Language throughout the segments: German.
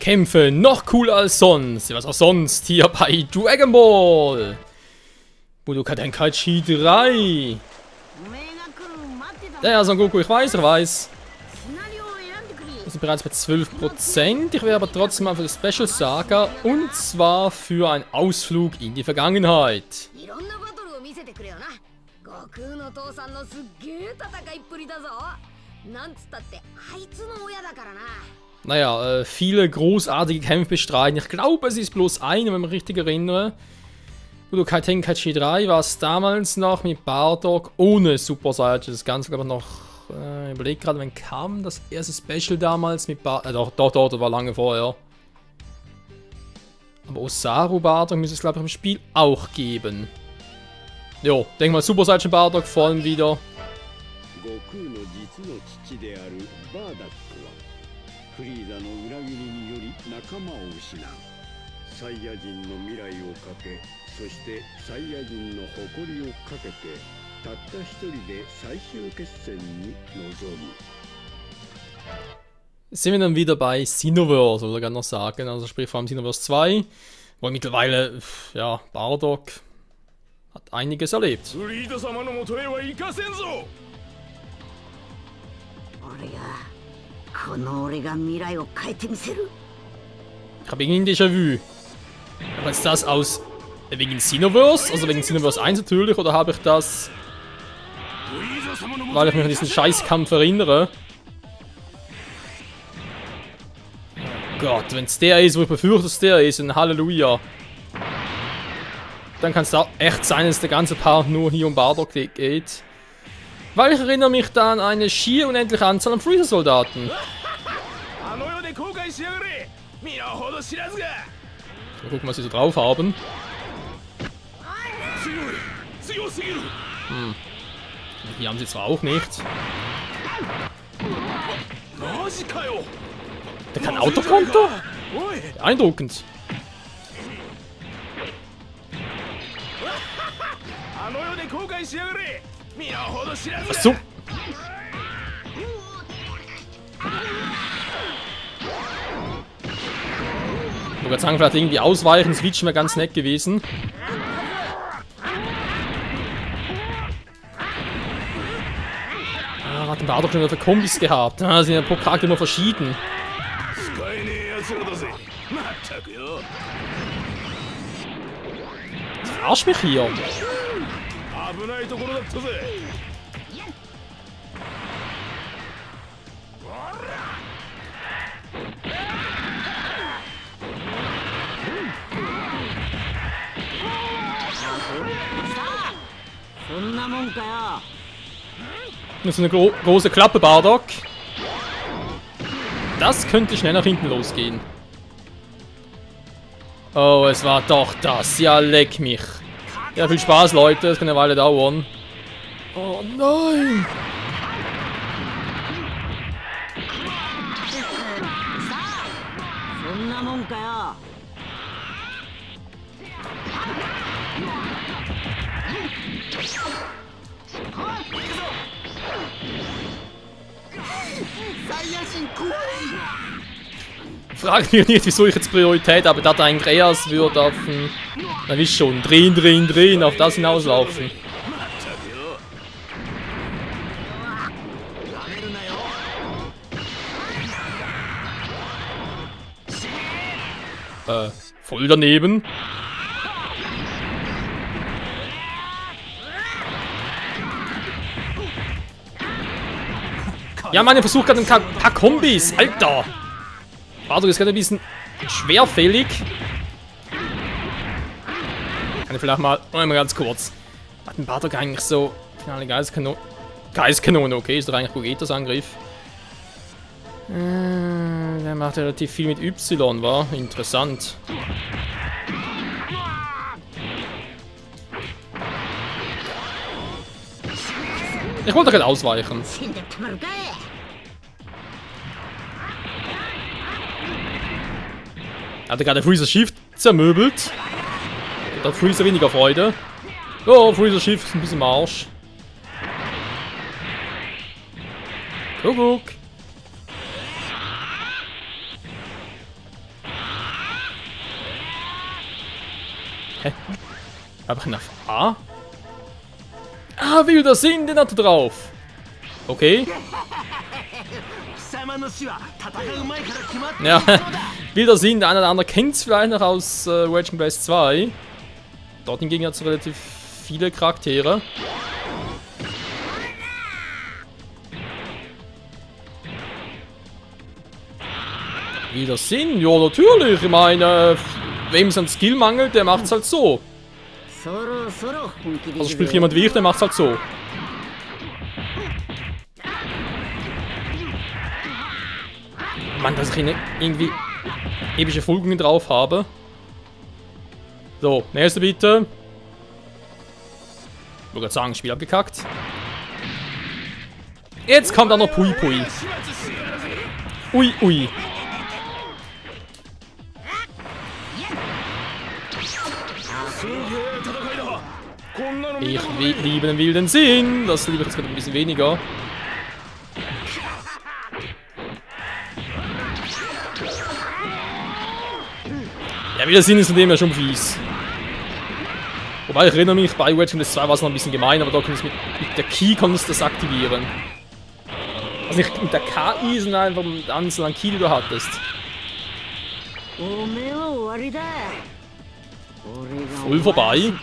Kämpfe noch cooler als sonst. Was auch sonst hier bei Dragon Ball. Budokai Tenkaichi 3. Ja, Son Goku, ich weiß. Wir sind bereits bei 12%. Ich wäre aber trotzdem mal für das Special Saga. Und zwar für einen Ausflug in die Vergangenheit. Naja, viele großartige Kämpfe bestreiten. Ich glaube, es ist bloß eine, wenn ich mich richtig erinnere. Budokai Tenkaichi 3 war es damals noch mit Bardock ohne Super Saiyan. Das Ganze aber noch. Ich überlege gerade, wann kam das erste Special damals mit Bardock. Doch, das war lange vorher. Aber Osaru Bardock müsste es, glaube ich, im Spiel auch geben. Jo, denk mal, Super Saiyan Bardock vor allem wieder. Sind wir dann wieder bei Xenoverse, oder kann noch sagen, also sprich vor allem Xenoverse 2, wo mittlerweile, ja, Bardock hat einiges erlebt. Ich habe irgendwie ein Déjà-vu. Aber ist das aus wegen Xenoverse? Also wegen Xenoverse 1 natürlich, oder habe ich das, weil ich mich an diesen Scheißkampf erinnere? Oh Gott, wenn es der ist, wo ich befürchte, dass der ist, ein Halleluja. Dann kann es da echt sein, dass der ganze Part nur hier um Bardock geht. Weil ich erinnere mich da an eine schier unendliche Anzahl an Freezer-Soldaten. Mal gucken, was sie so drauf haben. Hier haben sie zwar auch nichts. Der kann Autokonter? Beeindruckend. Was so? Ich wollte sagen, vielleicht irgendwie ausweichen, switchen wäre ganz nett gewesen. Ah, hat den Bardock schon wieder für Kombis gehabt. Ah, sind ja pro Charakter immer verschieden. Verarsch mich hier. Das ist eine große Klappe, Bardock. Das könnte schnell nach hinten losgehen. Oh, es war doch das. Ja, leck mich. Ja, viel Spaß, Leute. Das kann eine Weile dauern. Oh nein! Frag mich nicht, wieso ich jetzt Priorität habe. Da ein Andreas wird auf den... Na wie schon, drehen, auf das hinauslaufen. Voll daneben. Ja, Mann, ich versuche gerade ein paar Kombis. Alter! Bardock ist gerade ein bisschen schwerfällig. Kann ich vielleicht mal ganz kurz. Hat ein Bardock eigentlich so. Finale Geistkanone. Geistkanone, okay, ist doch eigentlich Gogetas Angriff. Der macht relativ viel mit Y, war interessant. Ich wollte gerade ausweichen. Hat er gerade Freezer Shift zermöbelt. Da hat Freezer weniger Freude. Oh, Freezer Shift ist ein bisschen im Arsch. Kuckuck. Hä? Hab ich auf A? Ah, wilder Sinn, den hat er drauf. Okay. Ja, wilder Sinn, der eine oder andere kennt es vielleicht noch aus Raging Blast 2. Dort hingegen hat es relativ viele Charaktere. Wilder Sinn? Ja, natürlich. Ich meine, wem es an Skill mangelt, der macht es halt so. Also sprich jemand wie ich, der macht es halt so. Mann, dass ich irgendwie epische Folgen drauf habe. So, nächste bitte. Ich wollte gerade sagen, Spiel abgekackt. Jetzt kommt auch noch Pui Pui. Ui, ui. Ich liebe den wilden Sinn. Das liebe ich jetzt gerade ein bisschen weniger. Ja, wilder Sinn ist von dem ja schon fies. Wobei, ich erinnere mich, bei Raging Blast 2 war es noch ein bisschen gemein, aber da konntest du mit der Key konntest du das aktivieren. Also nicht mit der KI, sondern einfach mit der Anzahl an Key, die du hattest. Voll vorbei.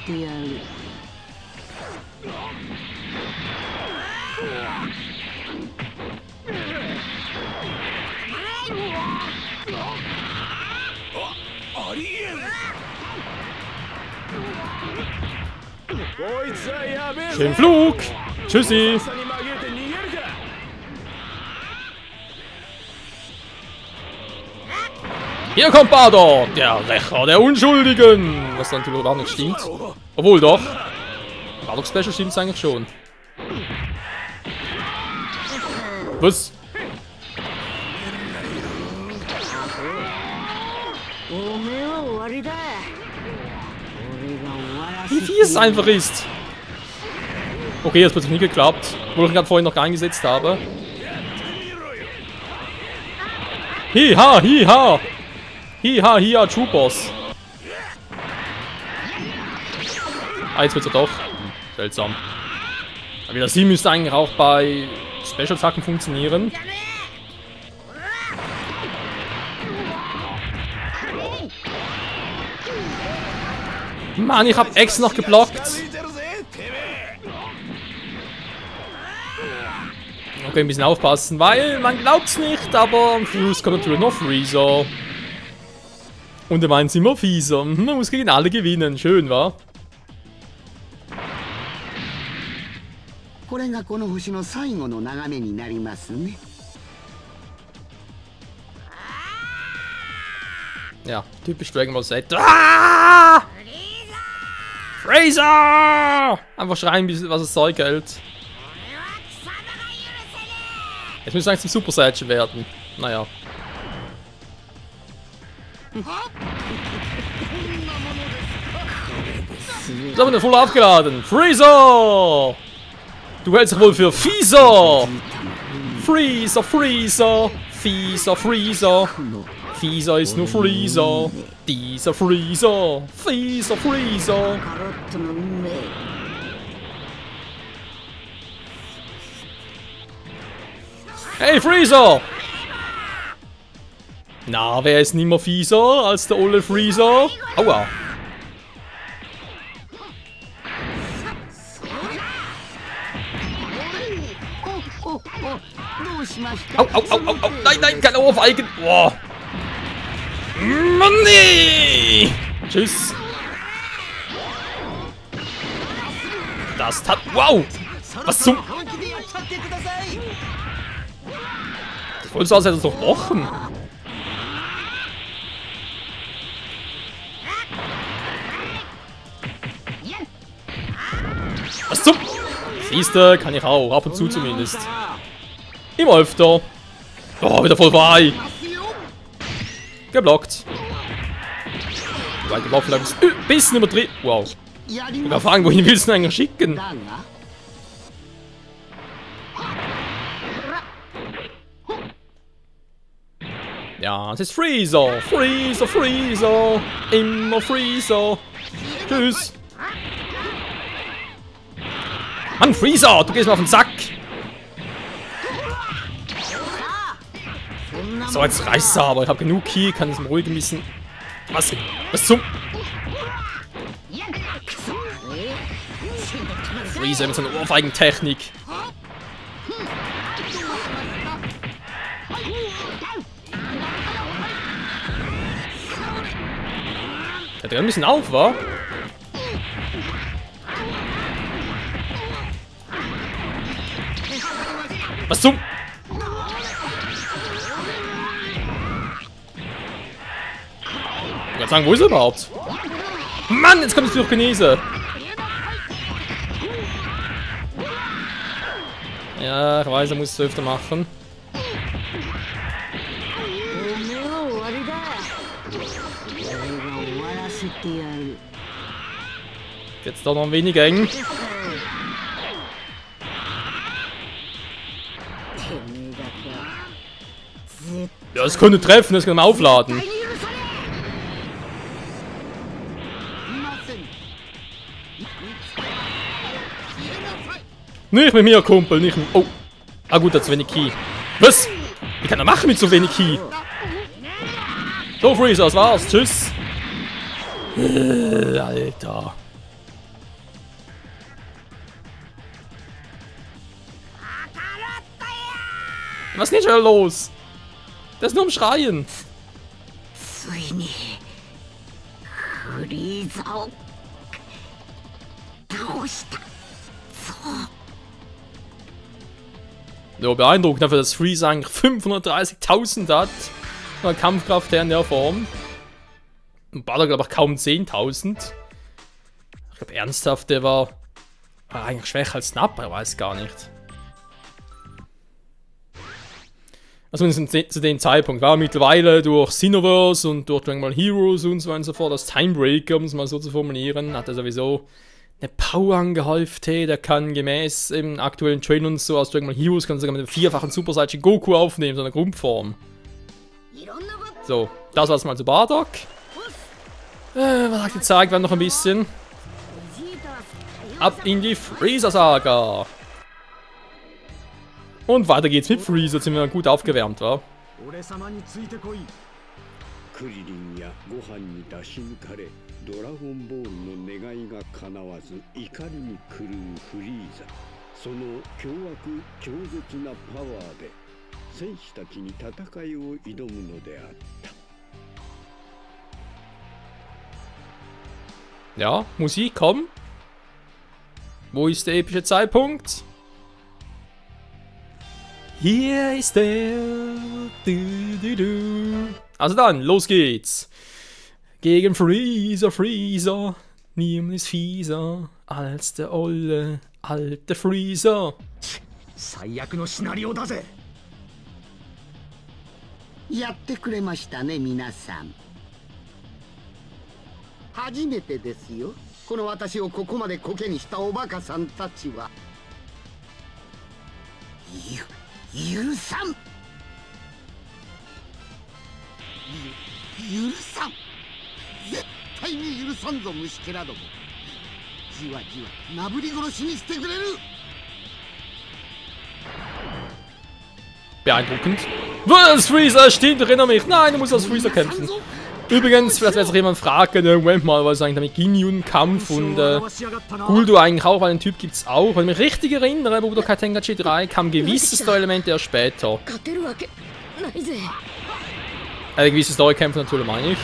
Schönen Flug! Tschüssi! Hier kommt Bardock, der Rächer der Unschuldigen! Was dann natürlich auch nicht stimmt. Obwohl doch. Bardock Special stimmt es eigentlich schon. Was? Wie viel es einfach ist. Okay, das hat plötzlich nicht geklappt. Obwohl ich ihn gerade vorhin noch eingesetzt habe. Hiha, hiha! Hiha, hiha, Troopers. Ah, jetzt wird's ja doch. Seltsam. Aber das Sieg müsste eigentlich auch bei Special-Attacken funktionieren. Mann, ich hab X noch geblockt. Okay, ein bisschen aufpassen, weil man glaubt's nicht, aber am Schluss kommt natürlich noch Freezer. Und er meint immer fieser. Man muss gegen alle gewinnen. Schön, wa? Ja, typisch Dragon Ball Z. Ah! Freezer! Einfach schreien, was das Zeug hält. Jetzt müssen wir eigentlich zum Super Saiyan werden. Naja. Ich habe ihn voll aufgeladen. Freezer! Du hältst dich wohl für Fieser! Freezer, Freezer! Fieser, Freezer! Fieser ist nur Freezer! Dieser Freezer! Fieser, Freezer! Hey Freezer! Na, wer ist nimmer fieser als der olle Freezer? Aua! Au, au, au, au, au! Nein, nein, keine Ohrfeigen! Boah! Mann, nee! Tschüss! Das tat... Wow! Was zum... Das wolltest du also jetzt noch wochen? Was zum... Siehste, kann ich auch. Ab und zu zumindest. Immer öfter. Oh, wieder voll vorbei. Geblockt. Weiter laufen, bisschen übertrieben. Wow. Ich will mal fragen, wohin willst du denn eigentlich schicken? Ja, es ist Freezer. Freezer, Freezer. Immer Freezer. Tschüss. Mann, Freezer, du gehst mir auf den Sack. So, jetzt reicht's aber. Ich habe genug Ki, kann es mal ruhig ein bisschen... Was zum... Freezer mit so einer Ohrfeigentechnik. Der dreht ein bisschen auf, wa? Was zum... Ich wollte sagen, wo ist er überhaupt? Mann, jetzt kommt es durch Genese. Ja, ich weiß, er muss es öfter machen. Jetzt doch noch ein wenig eng. Ja, das könnte treffen, das kann man aufladen. Nicht mit mir, Kumpel, nicht mit... Oh. Ah gut, das ist wenig Ki. Was? Wie kann er machen mit so wenig Ki? So, Freezer, das war's. Tschüss. Alter. Was ist nicht schon los? Der ist nur am Schreien. Ja, beeindruckend dafür, dass Freezer eigentlich 530.000 hat. Kampfkraft her in der Form. Und Bardock glaube ich kaum 10.000. Ich glaube ernsthaft, der war eigentlich schwächer als Nappa, ich weiß gar nicht. Also zu dem Zeitpunkt war mittlerweile durch Cineverse und durch Dragon Ball Heroes und so weiter und so fort, das Timebreaker, um es mal so zu formulieren, hat er sowieso eine Power angehäuft, hey, der kann gemäß im aktuellen Train und so aus Dragon Ball Heroes kann sogar mit dem vierfachen Super Saiyan Goku aufnehmen, so einer Grundform. So, das war's mal zu Bardock. Was hat gezeigt, wir haben noch ein bisschen. Ab in die Freezer-Saga. Und weiter geht's mit Freezer, jetzt sind wir gut aufgewärmt, wa? Ja, Musik, komm. Wo ist der epische Zeitpunkt? Hier ist der. Also dann, los geht's. Gegen Freezer, Freezer. Niemand ist fieser als der olle, alte Freezer. 最悪のシナリオだぜ。やってくれましたね、皆さん。初めてですよ。この私をここまでコケにしたおバカさんたちは。許さん。許さん。絶対に許さんぞ、虫けらども。じわじわなぶり殺しにしてくれる。 Beeindruckend. Was? Freezer? Stimmt, erinnere mich. Nein, du musst als Freezer kämpfen. Übrigens, vielleicht wird sich jemand fragen, Moment mal, was ist eigentlich damit Ginyu-Kampf und Guldo eigentlich auch, weil den Typ gibt's auch. Wenn ich mich richtig erinnere, Budokai Tenkaichi 3 kam gewisse Story-Elemente erst später. Gewisse Story-Kämpfe natürlich meine ich.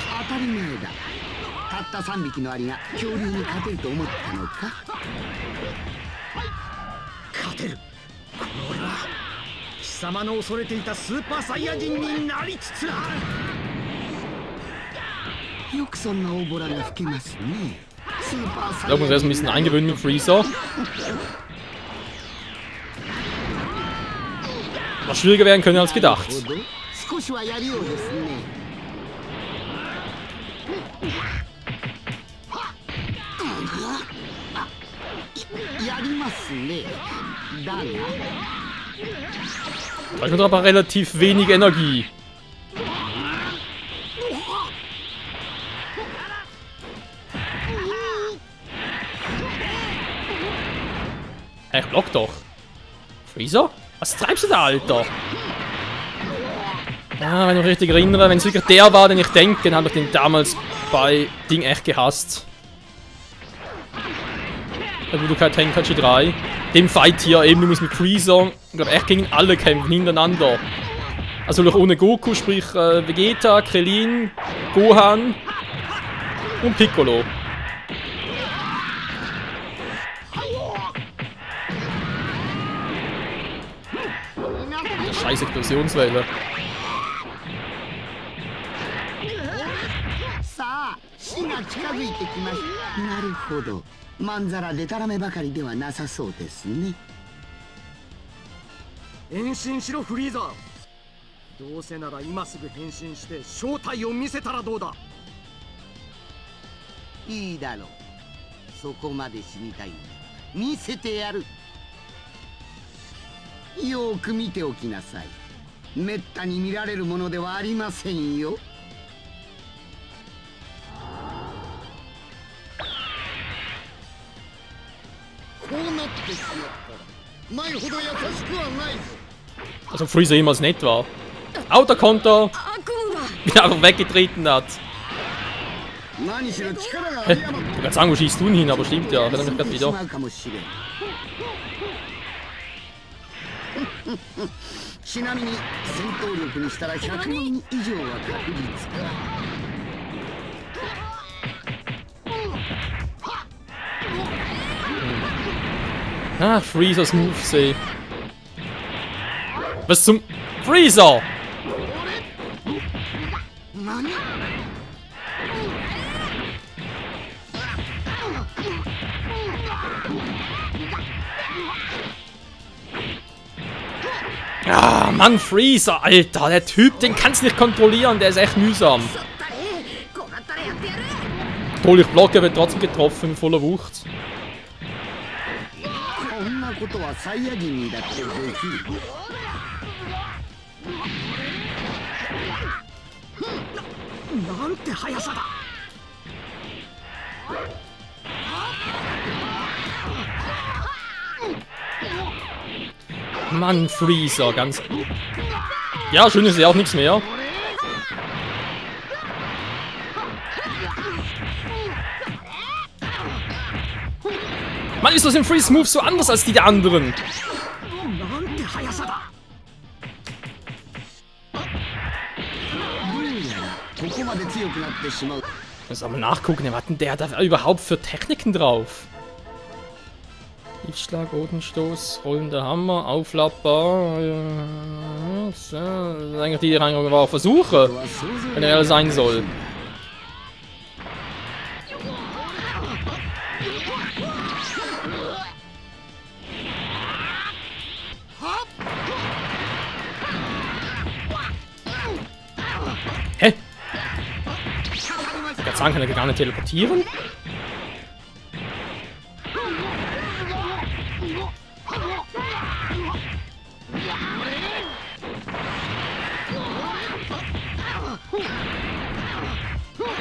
Da muss erst ein bisschen eingewöhnen mit Freezer. Was schwieriger werden können als gedacht. Da hat man aber relativ wenig Energie. Hey, ich block doch. Freezer? Was treibst du da, Alter? Ja, wenn ich mich richtig erinnere, wenn es wirklich der war, den ich denke, den habe ich den damals bei Ding echt gehasst. Bei Budokai Tenkaichi 3. Dem Fight hier, eben du musst mit Freezer, ich glaube echt gegen alle kämpfen, hintereinander. Also noch ohne Goku, sprich Vegeta, Krillin, Gohan und Piccolo. Scheiß Explosionswelle. さあ死が近づいてきました。なるほど。まんざらでたらめばかりではなさそうですね。変身しろフリーザー。どうせなら今すぐ変身して正体を見せたらどうだ。いいだろう。そこまで死にたいんだ。見せてやる。よーく見ておきなさい。めったに見られるものではありませんよ。こうなってしまったら前ほど優しくはないぞ。 Also Freezer jemals nett war. Autokonter! Wie er einfach weggetreten hat. Ich kann sagen, wo schießt du ihn hin, aber stimmt ja. Erinnere mich gerade wieder. ちなみに戦闘力にしたら100人以上は確実か。Ah, Freezers Movesee. Was zum Freezer? Ah, Mann, Freezer, Alter. Der Typ, den kannst du nicht kontrollieren. Der ist echt mühsam. Toll, ich blocke, wird trotzdem getroffen in voller Wucht. Mann, Freezer, ganz... Ja, schön ist ja auch nichts mehr. Mann, ist das im Freeze Move so anders als die der anderen? Ich muss aber nachgucken, was denn der da überhaupt für Techniken drauf? Lichtschlag, Odenstoß, rollender Hammer, Auflapper. Das ist eigentlich die Reingung war auch Versuche, wenn er sein soll. Hä? Ich kann sagen, kann er gar nicht teleportieren?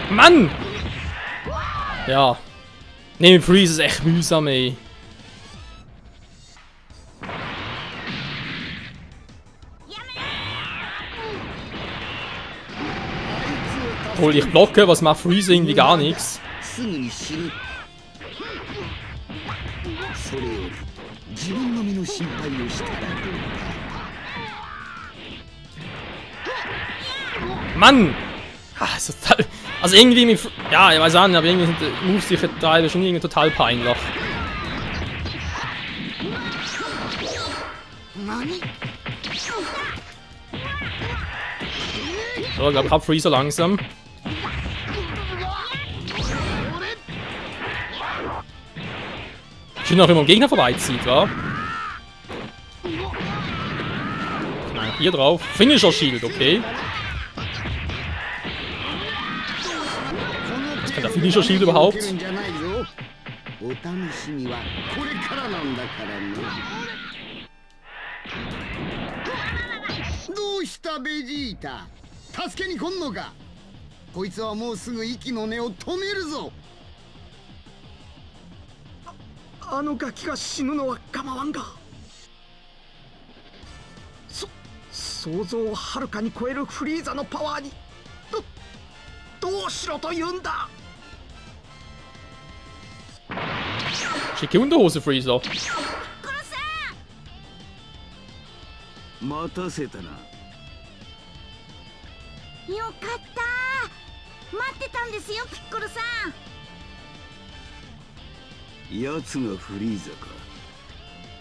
Mann! Ja. Ne, mit Freeze ist echt mühsam, ey. Obwohl ich blocke, was macht Freeze irgendwie gar nichts. Mann! Also irgendwie mit... Ja, ich weiß auch nicht, aber irgendwie sind die Moves, die ich treibe, schon irgendwie total peinlich. So, ich glaube, ich hab Freezer langsam. Schön auch, wenn man am Gegner vorbeizieht, wa? Nein, hier drauf. Finisher Shield, okay. Was kann der Finisher Shield überhaupt? どうしたベジータ、助けに来んのか。こいつはもうすぐ息の根を止めるぞ。あのガキが死ぬのは構わんが、想像をはるかに超えるフリーザのパワーにどうしろと言うんだ。 Schicke Unterhose, Freezer. 待たせたな。よかった。待ってたんですよ、ピッコロさん。奴がフリーザか。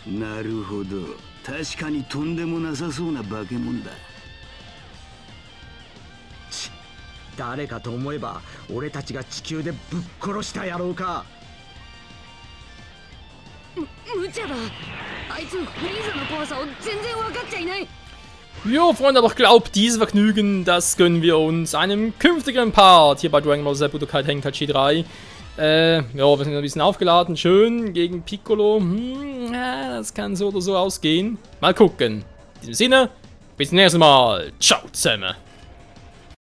なるほど、確かにとんでもなさそうな化け物だ。誰かと思えば俺たちが地球でぶっ殺した野郎か。無茶だ。あいつフリーザの怖さを全然分かっちゃいない。 Ja, Freunde, aber ich glaube, dieses Vergnügen, das gönnen wir uns einem künftigen Part hier bei Dragon Ball Z Budokai Tenkaichi 3. Ja, wir sind ein bisschen aufgeladen, schön, gegen Piccolo. Ja, das kann so oder so ausgehen. Mal gucken. In diesem Sinne, bis zum nächsten Mal. Ciao zusammen.